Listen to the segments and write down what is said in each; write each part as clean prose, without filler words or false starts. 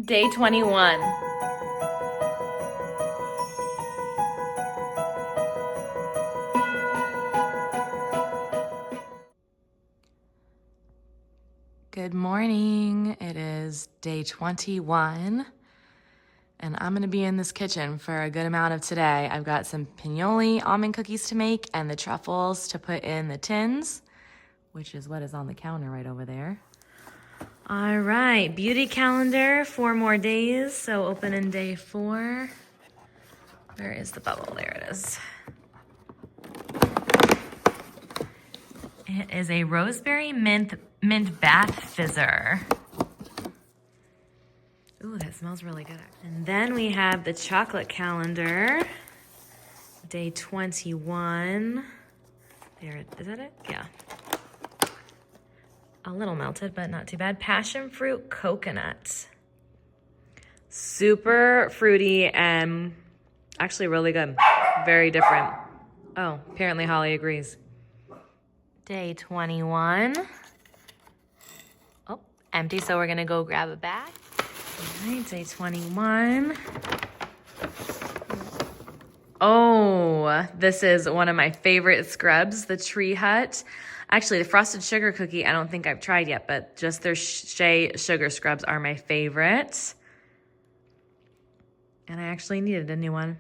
Day 21. Good morning. It is day 21, and I'm gonna be in this kitchen for a good amount of today. I've got some Pignoli almond cookies to make and the truffles to put in the tins, which is what is on the counter right over there. All right, beauty calendar, 4 more days, so open in day 4. Where is the bubble? There it is. It is a rosemary mint bath fizzer. Ooh, that smells really good. And then we have the chocolate calendar, day 21. There, is that it? Yeah. A little melted, but not too bad. Passion fruit coconut. Super fruity and actually really good. Very different. Oh, apparently Holly agrees. Day 21. Oh, empty, so we're gonna go grab a bag. All right, day 21. Oh, this is one of my favorite scrubs, the Tree Hut. Actually, the frosted sugar cookie, I don't think I've tried yet, but just their Shea sugar scrubs are my favorite. And I actually needed a new one.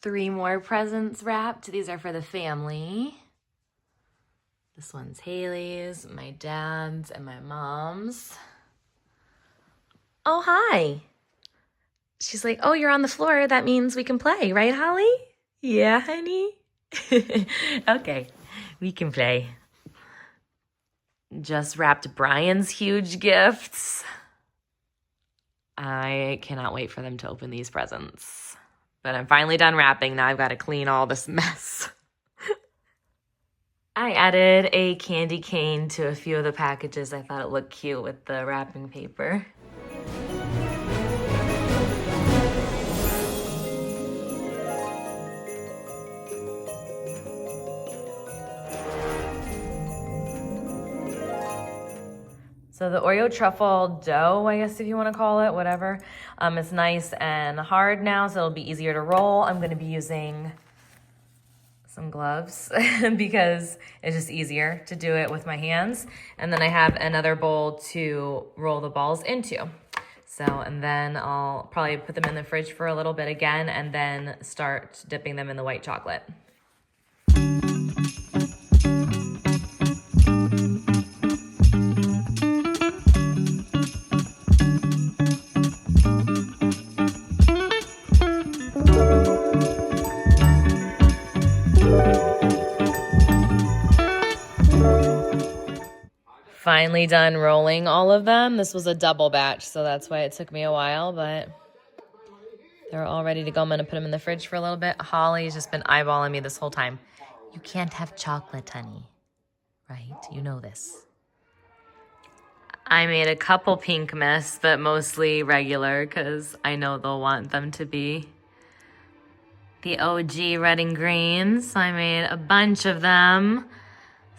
Three more presents wrapped. These are for the family. This one's Haley's, my dad's, and my mom's. Oh, hi. She's like, oh, you're on the floor. That means we can play, right, Holly? Yeah, honey? Okay, we can play. Just wrapped Brian's huge gifts. I cannot wait for them to open these presents. But I'm finally done wrapping. Now I've got to clean all this mess. I added a candy cane to a few of the packages. I thought it looked cute with the wrapping paper. So the Oreo Truffle dough, I guess if you want to call it, whatever, it's nice and hard now, so it'll be easier to roll. I'm going to be using some gloves because it's just easier to do it with my hands. And then I have another bowl to roll the balls into. So, and then I'll probably put them in the fridge for a little bit again and then start dipping them in the white chocolate. Finally done rolling all of them. This was a double batch, so that's why it took me a while, but they're all ready to go. I'm gonna put them in the fridge for a little bit. Holly's just been eyeballing me this whole time. You can't have chocolate, honey, right? You know this. I made a couple pink mists, but mostly regular because I know they'll want them to be the OG red and green. So I made a bunch of them.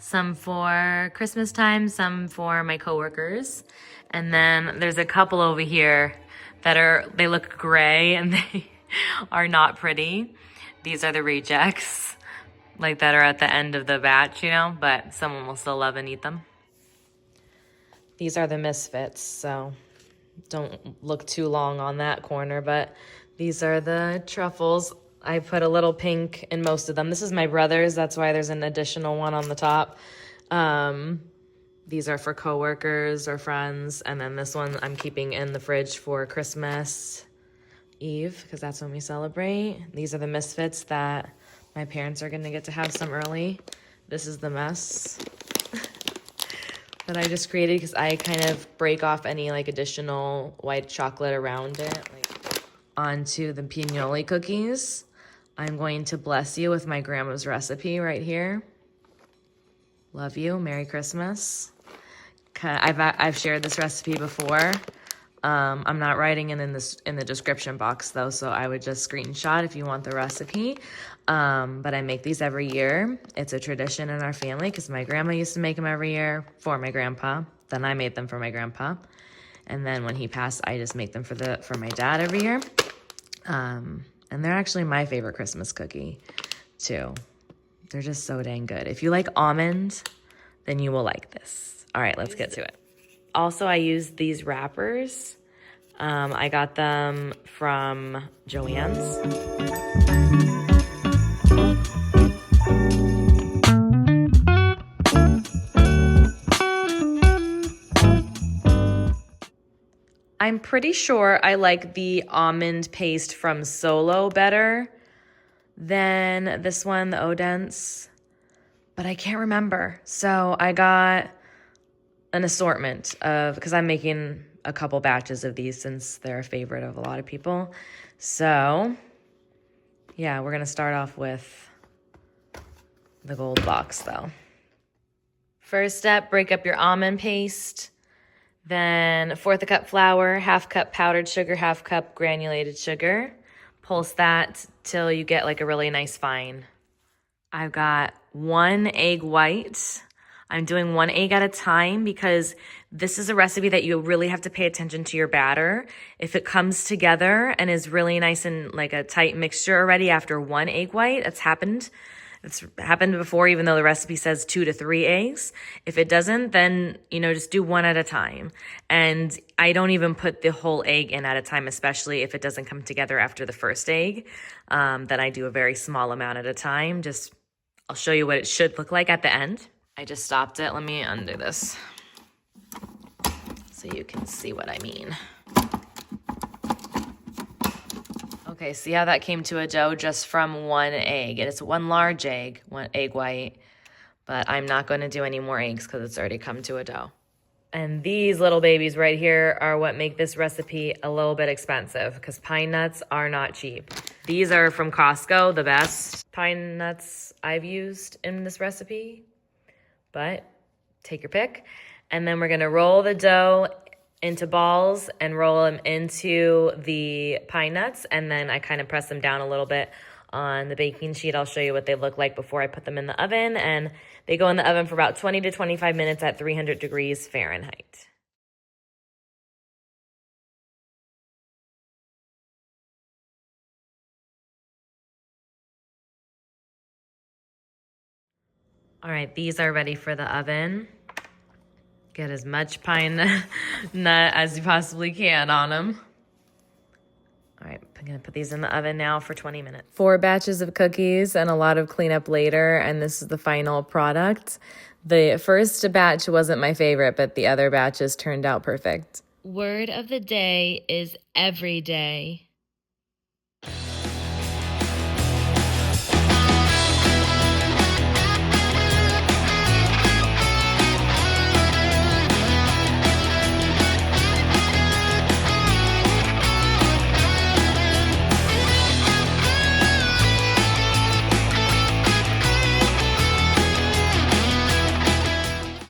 Some for Christmas time, some for my coworkers. And then there's a couple over here that they look gray and they are not pretty. These are the rejects, like that are at the end of the batch, you know, but someone will still love and eat them. These are the misfits, so don't look too long on that corner, but these are the truffles. I put a little pink in most of them. This is my brother's. That's why there's an additional one on the top. These are for coworkers or friends. And then this one I'm keeping in the fridge for Christmas Eve, because that's when we celebrate. These are the Misfits that my parents are gonna get to have some early. This is the mess that I just created because I kind of break off any like additional white chocolate around it, like onto the Pignoli cookies. I'm going to bless you with my grandma's recipe right here. Love you. Merry Christmas. I've shared this recipe before. I'm not writing it in the description box though, so I would just screenshot if you want the recipe. But I make these every year. It's a tradition in our family because my grandma used to make them every year for my grandpa. Then I made them for my grandpa. And then when he passed, I just make them for my dad every year. And they're actually my favorite Christmas cookie too. They're just so dang good. If you like almond, then you will like this. All right, let's get to it. Also, I use these wrappers. I got them from Joann's. I'm pretty sure I like the almond paste from Solo better than this one, the Odense, but I can't remember. So I got an assortment of, because I'm making a couple batches of these since they're a favorite of a lot of people. So yeah, we're gonna start off with the gold box though. First step, break up your almond paste. Then 1/4 cup flour, 1/2 cup powdered sugar, 1/2 cup granulated sugar. Pulse that till you get like a really nice fine. I've got 1 egg white. I'm doing 1 egg at a time because this is a recipe that you really have to pay attention to your batter. If it comes together and is really nice and like a tight mixture already after 1 egg white, it's happened before, even though the recipe says 2 to 3 eggs. If it doesn't, then, just do 1 at a time. And I don't even put the whole egg in at a time, especially if it doesn't come together after the first egg. Then I do a very small amount at a time. I'll show you what it should look like at the end. I just stopped it. Let me undo this so you can see what I mean. Okay, see how that came to a dough just from 1 egg. And it's 1 large egg, 1 egg white. But I'm not going to do any more eggs because it's already come to a dough. And these little babies right here are what make this recipe a little bit expensive because pine nuts are not cheap. These are from Costco, the best pine nuts I've used in this recipe. But take your pick. And then we're going to roll the dough into balls and roll them into the pine nuts. And then I kind of press them down a little bit on the baking sheet. I'll show you what they look like before I put them in the oven. And they go in the oven for about 20 to 25 minutes at 300 degrees Fahrenheit. All right, these are ready for the oven. Get as much pine nut as you possibly can on them. All right, I'm gonna put these in the oven now for 20 minutes. 4 batches of cookies and a lot of cleanup later, and this is the final product. The first batch wasn't my favorite, but the other batches turned out perfect. Word of the day is every day.